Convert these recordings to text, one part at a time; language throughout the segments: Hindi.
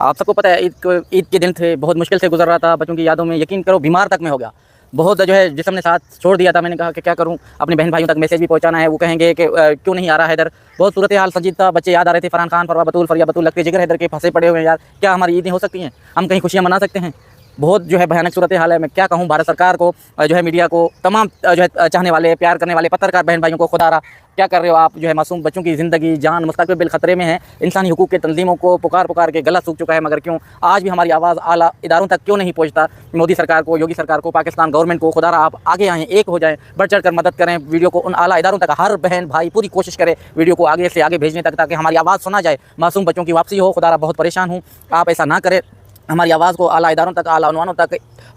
आप सबको पता है ईद के दिन थे, बहुत मुश्किल से गुजर रहा था, बच्चों की यादों में यकीन करो बीमार तक में हो गया। बहुत जो है जिस्म ने साथ छोड़ दिया था। मैंने कहा कि क्या करूं, अपने बहन भाइयों तक मैसेज भी पहुंचाना है, वो कहेंगे कि क्यों नहीं आ रहा है इधर। बहुत सूरत हाल संजीदा था, बच्चे याद आ रहे थे, फरहान खान, फरवा बतूल, फरिया बतूल, लगते जिगर हैदर के फंसे पड़े हुए हैं यार। क्या हमारी ईद नहीं हो सकती हैं? हम कहीं खुशियाँ मना सकते हैं? बहुत जो है भयानक सूरत हाल है। मैं क्या कहूँ भारत सरकार को, जो है मीडिया को, तमाम जो है चाहने वाले, प्यार करने वाले पत्रकार बहन भाइयों को, खुदा रहा क्या कर रहे हो आप? जो है मासूम बच्चों की ज़िंदगी, जान, मुस्तक़बिल खतरे में है। इंसानी हुकूक के तंजीमों को पुकार पुकार के गला सूख चुका है, मगर क्यों आज भी हमारी आवाज़ आला इदारों तक क्यों नहीं पहुँचता? मोदी सरकार को, योगी सरकार को, पाकिस्तान गवर्नमेंट को, खुदा रहा आप आगे आएँ, एक हो जाएँ, बढ़ चढ़ कर मदद करें। वीडियो को उन आला इदारों तक हर बहन भाई पूरी कोशिश करे वीडियो को आगे से आगे भेजने तक, ताकि हमारी आवाज़ सुना जाए, मासूम बच्चों की वापसी हो। खुदा रहा बहुत परेशान हूँ, आप ऐसा ना करें। हमारी आवाज़ को आला इदारों तक, आला उन्वानों तक,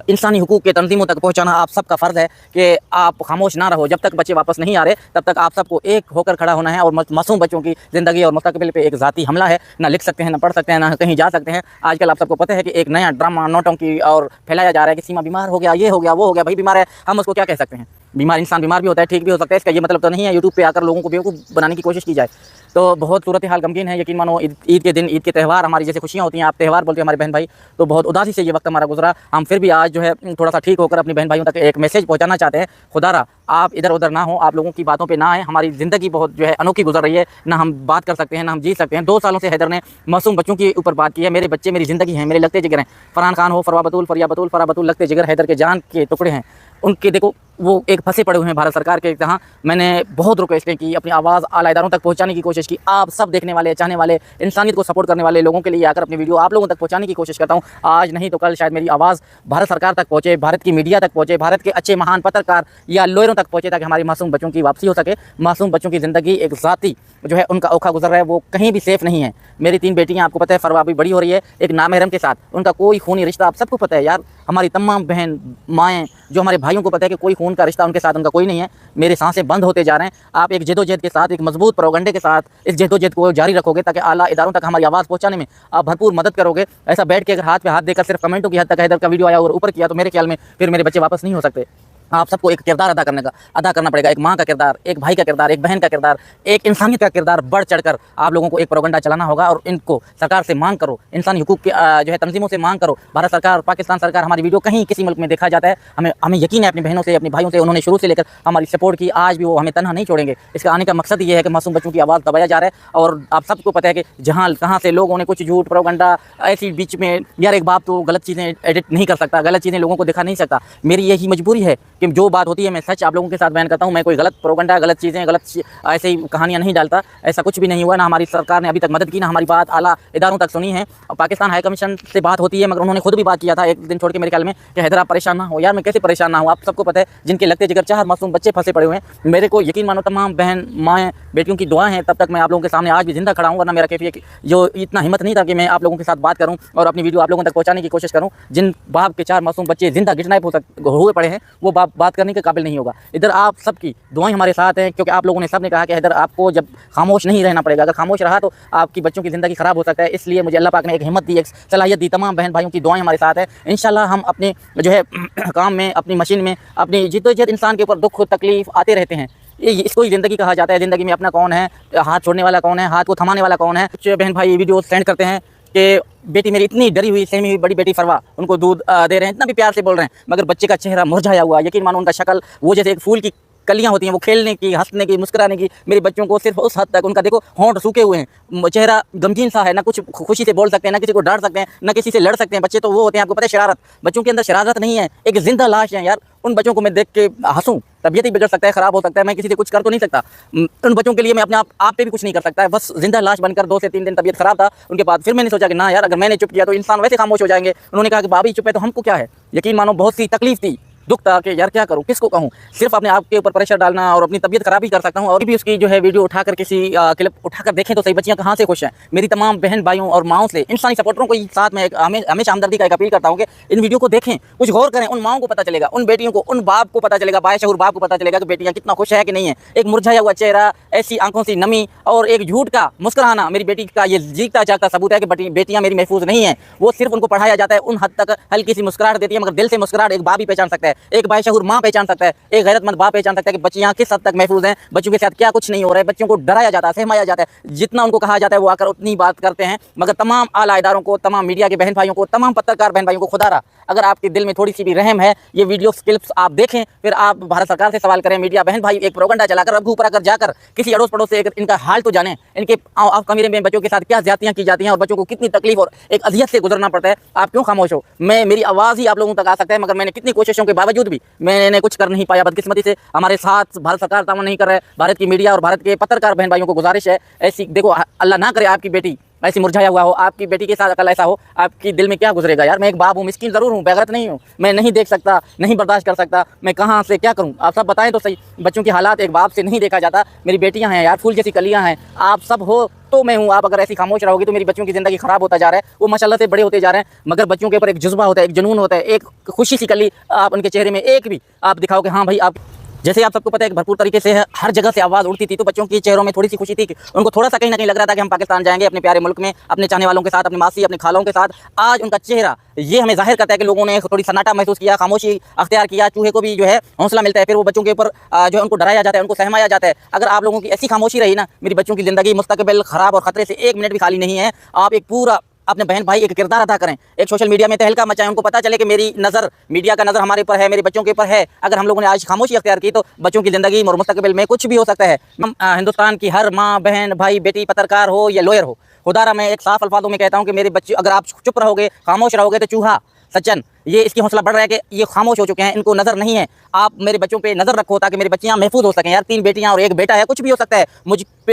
इंसानी हुकूक के तंजीमों तक पहुंचाना आप सबका फ़र्ज़ है कि आप खामोश ना रहो। जब तक बच्चे वापस नहीं आ रहे तब तक आप सबको एक होकर खड़ा होना है। और मासूम बच्चों की ज़िंदगी और मुस्तक़बिल पे एक ज़ाती हमला है। ना लिख सकते हैं, ना पढ़ सकते हैं, ना कहीं जा सकते हैं। आजकल आप सबको पता है कि एक नया ड्रामा नौटंकी और फैलाया जा रहा है कि सीमा बीमार हो गया, ये हो गया, वो हो गया। भाई बीमार है, हम उसको क्या कह सकते हैं? बीमार इंसान बीमार भी होता है, ठीक भी हो सकता है। इसका ये मतलब तो नहीं है यूट्यूब पे आकर लोगों को बेवकूफ़ बनाने की कोशिश की जाए। तो बहुत सूरत हाल गमगीन है। यकीन मानो ईद के दिन, ईद के त्यौहार, हमारी जैसे खुशियाँ होती हैं, आप त्यौहार बोलते हैं हमारे बहन भाई, तो बहुत उदासी से ये वक्त हमारा गुजरा। हम फिर भी आज जो है थोड़ा सा ठीक होकर अपनी बहन भाइयों तक एक मैसेज पहुंचाना चाहते हैं। खुदारा आप इधर उधर ना हो, आप लोगों की बातों पे ना आए। हमारी ज़िंदगी बहुत जो है अनोखी गुजर रही है, ना हम बात कर सकते हैं, ना हम जी सकते हैं। 2 सालों से हैदर ने मासूम बच्चों के ऊपर बात की है। मेरे बच्चे मेरी ज़िंदगी हैं, मेरे लगते जिगर हैं। फरहान खान हो, फरवा बतूल, फरिया बतूल, फरा बतूल, लगते जिगर हैदर के जान के टुकड़े हैं। उनके देखो वो एक फंसे पड़े हुए हैं भारत सरकार के तहाँ। मैंने बहुत रिक्वेस्टें की, अपनी आवाज़ आला इदारों तक पहुंचाने की कोशिश की। आप सब देखने वाले, चाहने वाले, इंसानियत को सपोर्ट करने वाले लोगों के लिए आकर अपनी वीडियो आप लोगों तक पहुंचाने की कोशिश करता हूं। आज नहीं तो कल शायद मेरी आवाज़ भारत सरकार तक पहुंचे, भारत की मीडिया तक पहुंचे, भारत के अच्छे महान पत्रकार या लॉयरों तक पहुंचे, ताकि हमारी मासूम बच्चों की वापसी हो सके। मासूम बच्चों की ज़िंदगी एक ज़ाती जो है उनका औखा गुजर रहा है, वो कहीं भी सेफ़ नहीं है। मेरी 3 बेटियाँ, आपको पता है, फरवा भी बड़ी हो रही है एक नामहरम के साथ। उनका कोई खूनी रिश्ता, आप सबको पता है यार। हमारी तमाम बहन माएँ, जो हमारे भाइयों को पता है कि कोई खून का रिश्ता उनके साथ उनका कोई नहीं है। मेरे सांसें बंद होते जा रहे हैं। आप एक जद्दोजहद के साथ, एक मजबूत प्रोपेगेंडे के साथ इस जद्दोजहद को जारी रखोगे, ताकि आला इदारों तक हमारी आवाज़ पहुंचाने में आप भरपूर मदद करोगे। ऐसा बैठ के अगर हाथ पे हाथ देकर सिर्फ कमेंटों की हद तक हैदर का वीडियो आया और ऊपर किया, तो मेरे ख्याल में फिर मेरे बच्चे वापस नहीं हो सकते। आप सबको एक किरदार अदा करना पड़ेगा। एक माँ का किरदार, एक भाई का किरदार, एक बहन का किरदार, एक इंसानियत का किरदार बढ़ चढ़कर आप लोगों को एक प्रोपेगेंडा चलाना होगा। और इनको सरकार से मांग करो, इंसानी हुकूक के जो है तंजीमों से मांग करो। भारत सरकार, पाकिस्तान सरकार, हमारी वीडियो कहीं किसी मुल्क में देखा जाता है, हमें यकीन है अपनी बहनों से, अपने भाइयों से, उन्होंने शुरू से लेकर हमारी सपोर्ट की, आज भी वो हमें तनहा नहीं छोड़ेंगे। इसका आने का मकसद ये है कि मासूम बच्चों की आवाज़ दबाया जा रहा है। और आप सबको पता है कि जहाँ कहाँ से लोगों ने कुछ झूठ प्रोपेगेंडा ऐसी बीच में, यार एक बाप तो गलत चीज़ें एडिट नहीं कर सकता, गलत चीज़ें लोगों को दिखा नहीं सकता। मेरी यही मजबूरी है कि जो बात होती है मैं सच आप लोगों के साथ बयान करता हूं। मैं कोई गलत प्रोपेगेंडा, गलत चीज़ें, गलत ऐसे ही कहानियां नहीं डालता। ऐसा कुछ भी नहीं हुआ, ना हमारी सरकार ने अभी तक मदद की, ना हमारी बात आला इदारों तक सुनी है। और पाकिस्तान हाई कमीशन से बात होती है, मगर उन्होंने खुद भी बात किया था एक दिन छोड़ के मेरे ख्याल में, कि हैदर आप परेशान ना हो। यार मैं कैसे परेशान ना हूँ? आप सबको पता है जिनके लगते जिगर 4 मासूम बच्चे फंसे पड़े हुए हैं। मेरे को यकीन मानो तमाम बहन माएँ बेटियों की दुआ हैं, तब तक मैं आप लोगों के सामने आज भी जिंदा खड़ा हूँ। वरना मेरा कैफियत जो इतना हिम्मत नहीं था कि मैं आप लोगों के साथ बात करूँ और अपनी वीडियो आप लोगों तक पहुँचाने की कोशिश करूँ। जिन बाप के 4 मासूम बच्चे जिंदा गिरनाइप हुए पड़े हैं, वो बाप बात करने के काबिल नहीं होगा। इधर आप सबकी दुआएं हमारे साथ हैं, क्योंकि आप लोगों ने सबने कहा कि हैदर आपको जब खामोश नहीं रहना पड़ेगा, अगर खामोश रहा तो आपकी बच्चों की ज़िंदगी ख़राब हो सकता है। इसलिए मुझे अल्लाह पाक ने एक हिम्मत दी, एक सलाहियत दी। तमाम बहन भाइयों की दुआएं हमारे साथ है। इंशाल्लाह हम अपने जो है काम में, अपनी मशीन में, अपनी जिद्दोजहद, इंसान के ऊपर दुख तकलीफ़ आते रहते हैं। इसको ही ज़िंदगी कहा जाता है। ज़िंदगी में अपना कौन है, हाथ छोड़ने वाला कौन है, हाथ को थमाने वाला कौन है। कुछ बहन भाई वीडियो सेंड करते हैं कि बेटी मेरी इतनी डरी हुई, सहमी हुई, बड़ी बेटी फरवा, उनको दूध दे रहे हैं, इतना भी प्यार से बोल रहे हैं, मगर बच्चे का चेहरा मुरझाया हुआ। यकीन मानो उनका शक्ल वो जैसे एक फूल की कलियां होती हैं, वो खेलने की, हंसने की, मुस्कुराने की। मेरे बच्चों को सिर्फ उस हद तक उनका देखो होंठ सूखे हुए हैं, चेहरा गमगीन सा है, ना कुछ खुशी से बोल सकते हैं, ना किसी को डांट सकते हैं, ना किसी से लड़ सकते हैं। बच्चे तो वो होते हैं, आपको पता है, शरारत। बच्चों के अंदर शरारत नहीं है, एक जिंदा लाश है यार। उन बच्चों को मैं देख के हंसूं, तबीयत ही बिगड़ सकता है, ख़राब हो सकता है। मैं किसी से कुछ कर तो नहीं सकता, उन बच्चों के लिए मैं अपने आप पे भी कुछ नहीं कर सकता है। बस जिंदा लाश बनकर 2 से 3 दिन तबीयत ख़राब था उनके बाद। फिर मैंने सोचा कि ना यार, अगर मैंने चुप किया तो इंसान वैसे खामोश हो जाएंगे। उन्होंने कहा कि बाबी चुप है तो हमको क्या है। यकीन मानो बहुत सी तकलीफ थी, दुख था कि यार क्या करूं, किसको कहूं। सिर्फ अपने आप के ऊपर प्रेशर डालना और अपनी तबीयत खराब ही कर सकता हूं। और भी उसकी जो है वीडियो उठाकर किसी क्लिप उठाकर देखें तो सही, बच्चियां कहां से खुश हैं। मेरी तमाम बहन भाइयों और माओं से, इंसानी सपोर्टरों को साथ में हमेशा हमदर्दी का एक अपील करता हूं कि इन वीडियो को देखें, कुछ गौर करें। उन माओं को पता चलेगा, उन बेटियों को, उन बाप को पता चलेगा, बाशऊर बाप को पता चलेगा कि बेटियां कितना खुश है कि नहीं है। एक मुरझाया हुआ चेहरा, ऐसी आंखों से नमी और एक झूठ का मुस्कुराना मेरी बेटी का ये जीता जागता सबूत है कि बेटियां मेरी महफूज नहीं है। वो सिर्फ उनको पढ़ाया जाता है, उन हद तक हल्की सी मुस्कुराहट देती है, मगर दिल से मुस्कुराहट एक बाप ही पहचान सकता है। है, एक बाशऊर माँ पहचान सकता है, एक गैरतमंद बाप पहचान सकता है कि बच्चियाँ किस हद तक महफूज हैं, बच्चों के साथ क्या कुछ नहीं हो रहा है। बच्चों को डराया जाता है, सहमाया जाता है, जितना उनको कहा जाता है वो आकर उतनी बात करते हैं। मगर तमाम आला इदारों को, तमाम मीडिया के बहन भाइयों को, तमाम पत्रकार बहन भाइयों को खुदारा, अगर आपके दिल में थोड़ी सी भी रहम है, ये वीडियो क्लिप्स आप देखें, फिर आप भारत सरकार से सवाल करें। मीडिया बहन भाई एक प्रोपेगेंडा चलाकर अब ऊपर आकर जाकर किसी अड़ोस पड़ोस से इनका हाल तो जाने, इनके कमीरे में बच्चों के साथ क्या ज्यादतियाँ की जाती हैं और बच्चों को कितनी तकलीफ और एक अजियत से गुजरना पड़ता है। आप क्यों खामोश हो? मेरी आवाज़ ही आप लोगों तक आ सकता है, मगर मैंने कितनी कोशिशों के बावजूद भी मैंने कुछ कर नहीं पाया। बदकिस्मती से हमारे साथ भारत सरकार तामन नहीं कर रहा है। भारत की मीडिया और भारत के पत्रकार बहन भाइयों को गुजारिश है, ऐसी देखो, अल्लाह ना करे आपकी बेटी ऐसी मुरझाया हुआ हो, आपकी बेटी के साथ कल ऐसा हो, आपकी दिल में क्या गुजरेगा यार। मैं एक बाप हूँ, मिस्किन ज़रूर हूँ, बेगैरत नहीं हूँ, मैं नहीं देख सकता, नहीं बर्दाश्त कर सकता, मैं कहाँ से क्या करूँ? आप सब बताएं तो सही। बच्चों के हालात एक बाप से नहीं देखा जाता। मेरी बेटियाँ हैं यार, फूल जैसी कलियाँ हैं, आप सब हो तो मैं हूँ। आप अगर ऐसी खामोश रहोगे तो मेरी बच्चों की ज़िंदगी ख़राब होता जा रहा है। वो माशाल्लाह से बड़े होते जा रहे हैं, मगर बच्चों के ऊपर एक जज्बा होता है, एक जुनून होता है, एक खुशी सी कली आप उनके चेहरे में एक भी आप दिखाओ कि हाँ भाई आप, जैसे आप सबको पता है कि भरपूर तरीके से हर जगह से आवाज़ उड़ती थी, तो बच्चों के चेहरों में थोड़ी सी खुशी थी कि उनको थोड़ा सा कहीं ना कहीं लग रहा था कि हम पाकिस्तान जाएंगे अपने प्यारे मुल्क में, अपने चाहने वालों के साथ, अपनी मासी, अपने खालों के साथ। आज उनका चेहरा ये हमें जाहिर करता है कि लोगों ने थोड़ी सन्नाटा महसूस किया, खामोशी अख्तियार किया, चूहे को भी जो है हौसला मिलता है। फिर वो बच्चों के ऊपर जो है उनको डराया जाता है, उनको सहमाया जाता है। अगर आप लोगों की ऐसी खामोशी रही ना, मेरी बच्चों की ज़िंदगी मुस्तकबिल ख़राब और ख़तरे से एक मिनट भी खाली नहीं है। आप एक पूरा अपने बहन भाई एक किरदार अदा करें, एक सोशल मीडिया में तहलका मचाएं, उनको पता चले कि मेरी नज़र, मीडिया का नज़र हमारे ऊपर है, मेरे बच्चों के ऊपर है। अगर हम लोगों ने आज खामोशी अख्तियार की तो बच्चों की ज़िंदगी और मुस्तकबिल में कुछ भी हो सकता है। हिंदुस्तान की हर माँ, बहन, भाई, बेटी, पत्रकार हो या लॉयर हो, खुदारा मैं एक साफ अल्फाजों में कहता हूँ कि मेरे बच्चे, अगर आप चुप रहोगे, खामोश रहोगे, तो चूहा सज्जन ये इसकी हौसला बढ़ रहा है कि ये खामोश हो चुके हैं, इनको नज़र नहीं है। आप मेरे बच्चों पे नज़र रखो ताकि मेरी बच्चियां महफूज हो सकें। यार 3 बेटियां और 1 बेटा है, कुछ भी हो सकता है।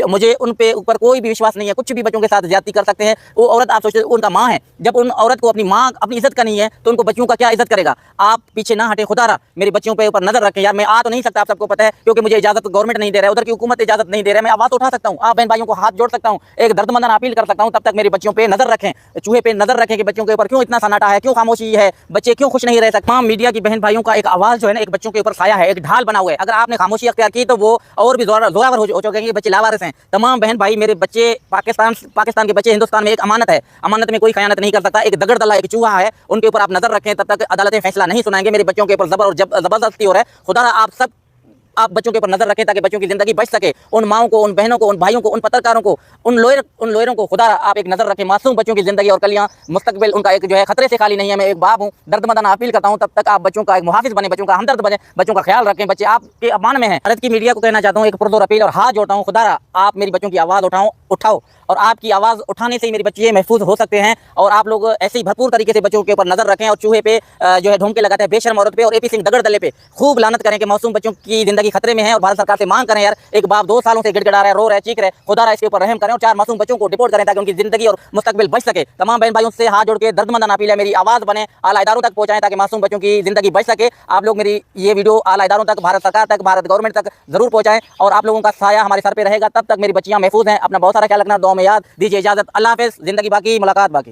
मुझे उन पे ऊपर कोई भी विश्वास नहीं है, कुछ भी बच्चों के साथ ज्यादती कर सकते हैं। वो औरत, आप सोचते उनका माँ है, जब उन औरत को अपनी माँ अपनी इज्जत का नहीं है तो उनको बच्चों का क्या इज्जत करेगा? आप पीछे ना हटे, खुदारा मेरे बच्चों पे ऊपर नजर रखें। यार मैं आ तो नहीं सकता, आप सबको पता है, क्योंकि मुझे इजाजत गवर्नमेंट नहीं दे रहा है, उधर की हुकूमत इजाजत नहीं दे रहा है। मैं आवाज़ उठा सकता हूँ, आप बहन भाइयों को हाथ जोड़ सकता हूँ, एक दर्दमंदाना अपील कर सकता हूँ, तब तक मेरे बच्चों पे नजर रखें, चूहे पे नजर रखें कि बच्चों के ऊपर क्यों इतना सन्नाटा है, क्यों खामोशी है, बच्चे क्यों खुश नहीं रह सकते। तमाम मीडिया की बहन भाइयों का एक आवाज़ जो है ना, एक बच्चों के ऊपर साया है, एक ढाल बना हुआ है। अगर आपने खामोशी अख्तियार की तो वो और भी जोरावर हो चुके, बच्चे लावारिस हैं। तमाम बहन भाई, मेरे बच्चे पाकिस्तान के बच्चे हिंदुस्तान में एक अमानत है, अमानत में कोई खयानत नहीं कर सकता। एक दगड़ दला, एक चूहा है, उनके ऊपर आप नजर रखें, तब तक अदालतें फैसला नहीं सुनाएंगे। मेरे बच्चों के ऊपर जबर और जबरदस्ती हो रहा है। खुदा आप बच्चों के ऊपर नजर रखें ताकि बच्चों की जिंदगी बच सके। उन माओं को, उन बहनों को, उन भाइयों को, उन पत्रकारों को, उन लॉयरों को खुदा आप एक नजर रखें। मासूम बच्चों की जिंदगी और कलियां, मुस्तकबिल उनका एक जो है खतरे से खाली नहीं है। मैं एक बाप हूँ, दर्दमंदाना अपील करता हूँ, तब तक आप बच्चों का एक मुहाफिज बने, बच्चों का हमदर्द बने, बच्चों का ख्याल रखें। बच्चे आपके अमान में हैं। भारत की मीडिया को कहना चाहता हूँ, एक पुरजोर अपील और हाथ जोड़ता हूँ, खुदा आप मेरी बच्चों की आवाज़ उठाओ और आपकी आवाज़ उठाने से ही मेरे बच्चे महफूज हो सकते हैं। और आप लोग ऐसे ही भरपूर तरीके से बच्चों के ऊपर नजर रखें और चूहे पे जो है ढोंके लगाते हैं बेशर्म औरत पे और AP सिंह दगड़ दले पे खूब लानत करें कि मासूम बच्चों की जिंदगी खतरे में है। और भारत सरकार से मांग करें, यार एक बाप 2 सालों से गिड़गिड़ा रहा है, रो रहा है, चीख रहा है, खुदा इसके ऊपर रहम करें और 4 मासूम बच्चों को डिपोर्ट करें ताकि उनकी जिंदगी और मुस्तकबिल बच सके। तमाम बहन भाइयों से हाथ जोड़ के दर्दमंदाना अपील है, मेरी आवाज़ बने, आला इदारों तक पहुंचाएं ताकि मासूम बच्चों की जिंदगी बच सके। आप लोग मेरी ये वीडियो आला इदारों तक, भारत सरकार तक, भारत गवर्नमेंट तक जरूर पहुंचाएं और आप लोगों का साया हमारे सर पे रहेगा। तब तक मेरी बच्चियां महफूज हैं। अपना बहुत सारा ख्याल रखना, दुआ में याद दीजिए। इजाजत, अल्लाह हाफिज़। जिंदगी बाकी, मुलाकात बाकी।